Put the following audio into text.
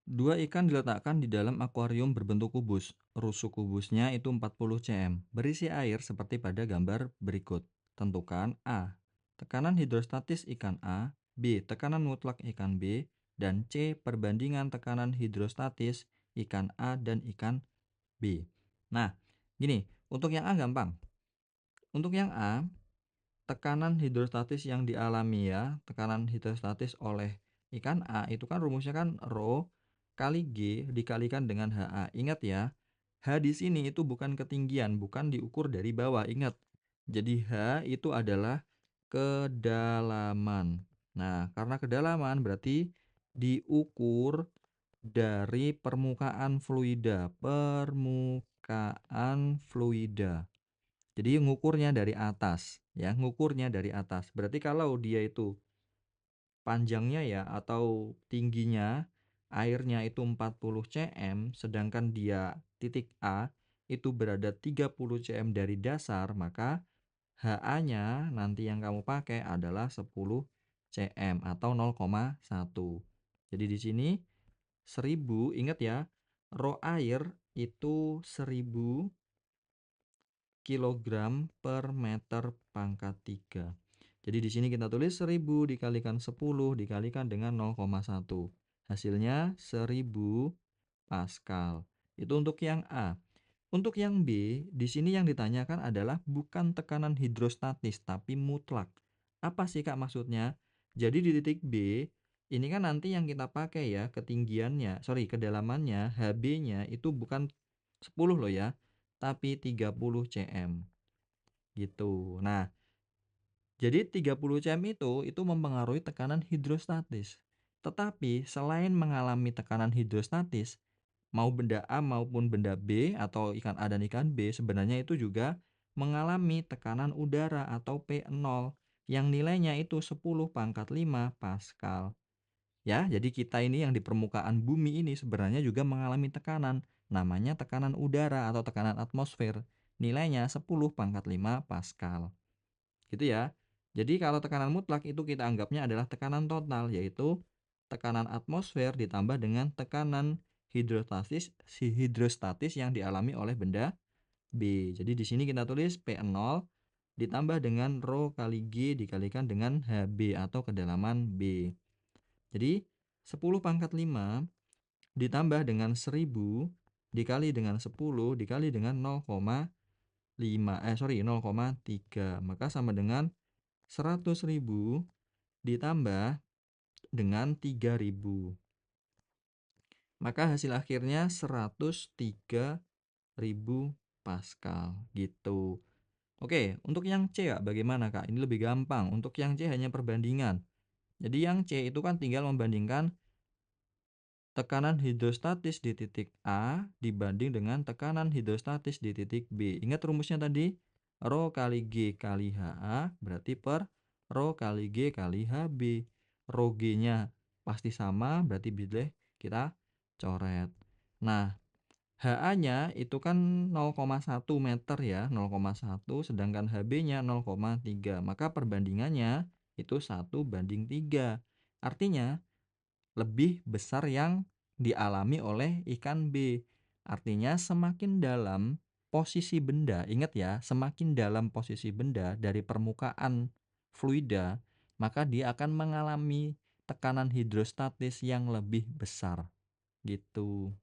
Dua ikan diletakkan di dalam akuarium berbentuk kubus. Rusuk kubusnya itu 40 cm, berisi air seperti pada gambar berikut. Tentukan A. Tekanan hidrostatis ikan A, B. Tekanan mutlak ikan B, dan C. Perbandingan tekanan hidrostatis ikan A dan ikan B. Nah, gini, untuk yang A gampang. Untuk yang A, tekanan hidrostatis yang dialami ya, tekanan hidrostatis oleh ikan A itu kan rumusnya kan Rho kali G dikalikan dengan HA. Ingat ya, H di sini itu bukan ketinggian, bukan diukur dari bawah, ingat. Jadi H itu adalah kedalaman. Nah, karena kedalaman berarti diukur dari permukaan fluida, permukaan fluida. Jadi ngukurnya dari atas, ya, ngukurnya dari atas. Berarti kalau dia itu panjangnya ya atau tingginya airnya itu 40 cm, sedangkan dia titik A itu berada 30 cm dari dasar, maka HA-nya nanti yang kamu pakai adalah 10 cm atau 0,1. Jadi di sini 1000, ingat ya, Rho air itu 1000 kilogram per meter pangkat 3. Jadi di sini kita tulis 1000 dikalikan 10 dikalikan dengan 0,1. Hasilnya 1000 Pascal. Itu untuk yang A. Untuk yang B, di sini yang ditanyakan adalah bukan tekanan hidrostatis tapi mutlak. Apa sih Kak maksudnya? Jadi di titik B, ini kan nanti yang kita pakai ya, ketinggiannya, kedalamannya, HB-nya itu bukan 10 loh ya, tapi 30 cm. Gitu. Nah, jadi 30 cm itu mempengaruhi tekanan hidrostatis. Tetapi selain mengalami tekanan hidrostatis, mau benda A maupun benda B atau ikan A dan ikan B sebenarnya itu juga mengalami tekanan udara atau P0 yang nilainya itu 10 pangkat 5 Pascal. Ya, jadi kita ini yang di permukaan bumi ini sebenarnya juga mengalami tekanan, namanya tekanan udara atau tekanan atmosfer. Nilainya 10 pangkat 5 Pascal. Gitu ya. Jadi kalau tekanan mutlak itu kita anggapnya adalah tekanan total, yaitu tekanan atmosfer ditambah dengan tekanan hidrostatis yang dialami oleh benda B. Jadi di sini kita tulis P0 ditambah dengan Rho kali G dikalikan dengan HB atau kedalaman B. Jadi 10 pangkat 5 ditambah dengan 1000 dikali dengan 10 dikali dengan 0,3, maka sama dengan 100.000 ditambah dengan 3.000. Maka hasil akhirnya 103.000 Pascal gitu. Oke, untuk yang C ya bagaimana Kak? Ini lebih gampang. Untuk yang C hanya perbandingan. Jadi yang C itu kan tinggal membandingkan tekanan hidrostatis di titik A dibanding dengan tekanan hidrostatis di titik B. Ingat rumusnya tadi? Rho kali G kali HA berarti per Rho kali G kali HB. Rho G-nya pasti sama, berarti boleh kita coret. Nah, HA-nya itu kan 0,1 meter ya, 0,1, sedangkan HB-nya 0,3. Maka perbandingannya itu 1:3. Artinya lebih besar yang dialami oleh ikan B. Artinya semakin dalam posisi benda, ingat ya, semakin dalam posisi benda dari permukaan fluida, maka dia akan mengalami tekanan hidrostatis yang lebih besar. Gitu.